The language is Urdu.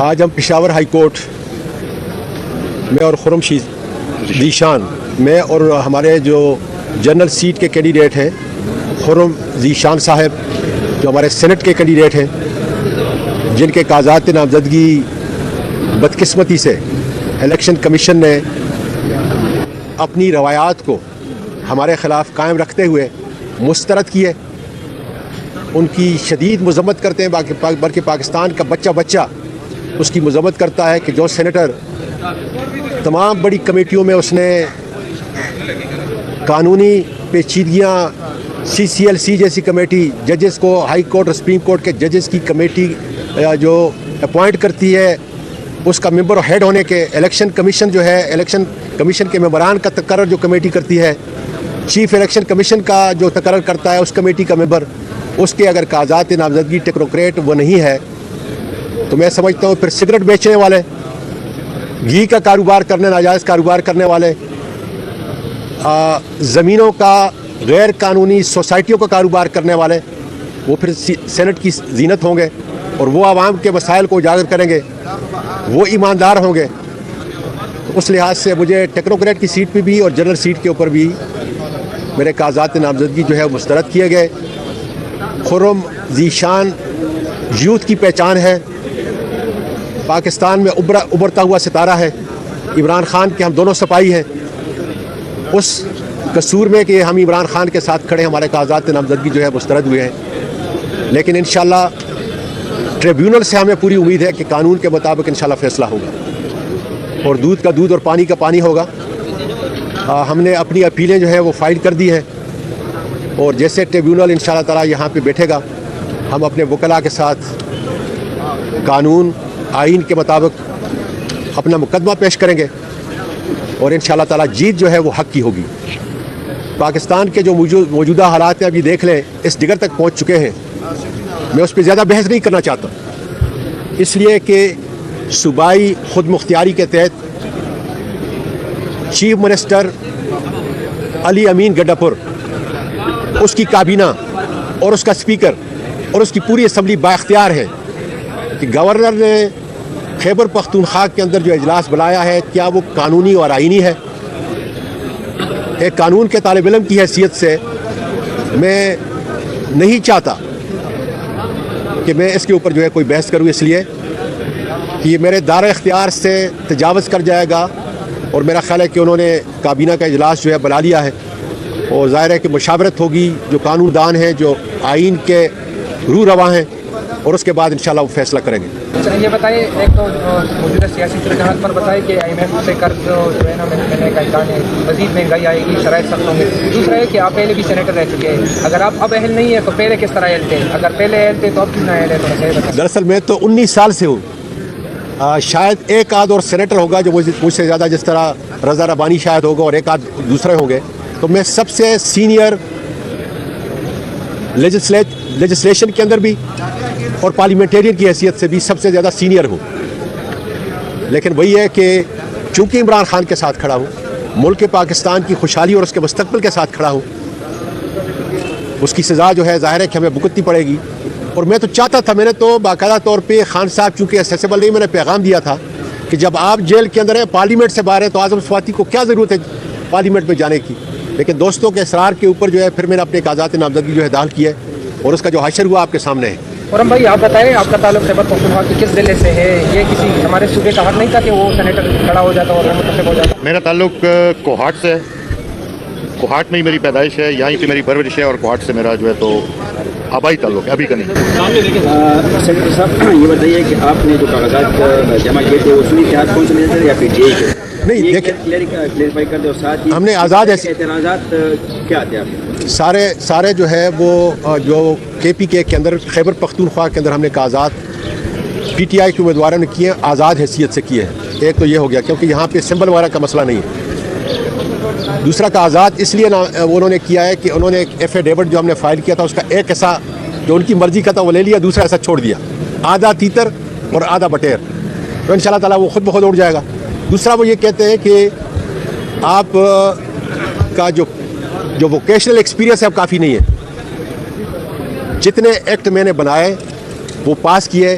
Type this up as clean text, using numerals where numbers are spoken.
آج ہم پشاور ہائی کورٹ میں اور خرم ذیشان میں اور ہمارے جو جنرل سیٹ کے کینڈیڈیٹ ہیں خرم ذیشان صاحب جو ہمارے سینٹ کے کینڈیڈیٹ ہیں جن کے کاغذات نامزدگی بدقسمتی سے الیکشن کمیشن نے اپنی روایات کو ہمارے خلاف قائم رکھتے ہوئے مسترد کیے، ان کی شدید مذمت کرتے ہیں، بلکہ پاکستان کا بچہ بچہ اس کی مذمت کرتا ہے کہ جو سینیٹر تمام بڑی کمیٹیوں میں اس نے قانونی پیچیدگیاں CCLC جیسی کمیٹی، ججز کو ہائی کورٹ اور سپریم کورٹ کے ججز کی کمیٹی جو اپوائنٹ کرتی ہے اس کا ممبر ہیڈ ہونے کے، الیکشن کمیشن جو ہے الیکشن کمیشن کے ممبران کا تقرر جو کمیٹی کرتی ہے، چیف الیکشن کمیشن کا جو تقرر کرتا ہے اس کمیٹی کا ممبر، اس کے اگر کاغذات نامزدگی ٹیکنوکریٹ وہ نہیں ہے تو میں سمجھتا ہوں پھر سگریٹ بیچنے والے، گھی کا کاروبار کرنے، ناجائز کاروبار کرنے والے، زمینوں کا غیر قانونی سوسائٹیوں کا کاروبار کرنے والے، وہ پھر سینٹ کی زینت ہوں گے اور وہ عوام کے مسائل کو اجاگر کریں گے، وہ ایماندار ہوں گے۔ اس لحاظ سے مجھے ٹیکنوکریٹ کی سیٹ پہ بھی اور جنرل سیٹ کے اوپر بھی میرے کاغذات نامزدگی جو ہے مسترد کیے گئے۔ خرم ذیشان یوتھ کی پہچان ہے، پاکستان میں ابھرتا ہوا ستارہ ہے، عمران خان کے ہم دونوں سپاہی ہیں۔ اس قصور میں کہ ہم عمران خان کے ساتھ کھڑے، ہمارے کاغذات نامزدگی جو ہے مسترد ہوئے ہیں، لیکن انشاءاللہ ٹریبیونل سے ہمیں پوری امید ہے کہ قانون کے مطابق انشاءاللہ فیصلہ ہوگا اور دودھ کا دودھ اور پانی کا پانی ہوگا۔ ہم نے اپنی اپیلیں جو ہے وہ فائل کر دی ہیں اور جیسے ٹریبیونل انشاءاللہ تعالی یہاں پہ بیٹھے گا ہم اپنے وکلاء کے ساتھ قانون آئین کے مطابق اپنا مقدمہ پیش کریں گے اور انشاءاللہ تعالی جیت جو ہے وہ حق کی ہوگی۔ پاکستان کے جو موجودہ حالات ہیں ابھی دیکھ لیں، اس ڈگر تک پہنچ چکے ہیں، میں اس پہ زیادہ بحث نہیں کرنا چاہتا، اس لیے کہ صوبائی خود مختاری کے تحت چیف منسٹر علی امین گڈاپور، اس کی کابینہ اور اس کا اسپیکر اور اس کی پوری اسمبلی بااختیار ہے کہ گورنر نے خیبر پختونخوا کے اندر جو اجلاس بلایا ہے کیا وہ قانونی اور آئینی ہے۔ ایک قانون کے طالب علم کی حیثیت سے میں نہیں چاہتا کہ میں اس کے اوپر جو ہے کوئی بحث کروں، اس لیے کہ یہ میرے دائرہ اختیار سے تجاوز کر جائے گا اور میرا خیال ہے کہ انہوں نے کابینہ کا اجلاس جو ہے بلا لیا ہے اور ظاہر ہے کہ مشاورت ہوگی، جو قانون دان ہیں، جو آئین کے روح رواں ہیں، اور اس کے بعد انشاءاللہ وہ فیصلہ کریں گے۔ اچھا یہ بتائیے، ایک تو موجودہ سیاسی صورتحال پر بتائیں کہ IMF سے قرض جو ہے نا ملنے کا امکان ہے، مزید مہنگائی آئے گی، شرائط سخت ہوں گے۔ دوسرا ہے کہ آپ پہلے بھی سینیٹر رہ چکے ہیں، اگر آپ اب اہل نہیں ہیں تو پہلے کس طرح اہل تھے؟ اگر پہلے اہل تھے تو اب کیوں نہ اہل ہے؟ تھوڑا سا بتائیں۔ دراصل میں تو 19 سال سے ہوں، شاید ایک آدھ اور سینیٹر ہوگا جو مجھ سے زیادہ، جس طرح رضا ربانی شاید ہوگا اور ایک آدھ دوسرے ہوں گے، تو میں سب سے سینئر لیجسلیشن کے اندر بھی اور پارلیمنٹیرین کی حیثیت سے بھی سب سے زیادہ سینئر ہوں، لیکن وہی ہے کہ چونکہ عمران خان کے ساتھ کھڑا ہوں، ملک پاکستان کی خوشحالی اور اس کے مستقبل کے ساتھ کھڑا ہوں، اس کی سزا جو ہے ظاہر ہے کہ ہمیں بھگتنی پڑے گی۔ اور میں تو چاہتا تھا، میں نے تو باقاعدہ طور پہ خان صاحب چونکہ ایکسیسیبل نہیں، میں نے پیغام دیا تھا کہ جب آپ جیل کے اندر ہیں، پارلیمنٹ سے باہر ہیں، تو اعظم سواتی کو کیا ضرورت ہے پارلیمنٹ میں جانے کی؟ لیکن دوستوں کے اصرار کے اوپر جو ہے پھر میں نے اپنے کاغذات نامزدگی جو ہے داخل کی ہے اور اس کا جو حشر ہوا آپ کے سامنے ہے۔ خرم بھائی آپ بتائیں، آپ کا تعلق خیبر پختونخوا کے کس ضلع سے ہے؟ یہ کسی ہمارے صوبے کا حق نہیں تھا کہ وہ سینیٹر کھڑا ہو جاتا اور منتخب ہو جاتا؟ میرا تعلق کوہاٹ سے ہے، کوہاٹ میں ہی میری پیدائش ہے، یہیں پہ میری پرورش ہے اور کوہاٹ سے میرا جو ہے تو آبائی تعلق ہے، ابھی کا نہیں۔ سینیٹر صاحب یہ بتائیے کہ آپ نے جو کاغذات جمع کیے تھے اس میں اتحاد کون سے ملے تھے یا پھر جے کے؟ نہیں دیکھیں، کلیریفائی کر دیں اور ساتھ ہی ہم نے آزاد اعتراضات کیا تھے آپ کے؟ سارے جو ہے وہ جو KPK کے اندر خیبر پختونخوا کے اندر ہم نے کاغذات PTI کے امیدواروں نے کیے ہیں، آزاد حیثیت سے کیے ہیں۔ ایک تو یہ ہو گیا کیونکہ یہاں پہ سمبل وغیرہ کا مسئلہ نہیں ہے۔ دوسرا کا آزاد اس لیے انہوں نے کیا ہے کہ انہوں نے ایک ایفیڈیوٹ جو ہم نے فائل کیا تھا اس کا ایک حصہ جو ان کی مرضی کا تھا وہ لے لیا، دوسرا حصہ چھوڑ دیا، آدھا تیتر اور آدھا بٹیر، تو انشاءاللہ تعالیٰ وہ خود بخود اڑ جائے گا۔ دوسرا وہ یہ کہتے ہیں کہ آپ کا جو ووکیشنل ایکسپیرینس ہے اب کافی نہیں ہے، جتنے ایکٹ میں نے بنائے وہ پاس کیے،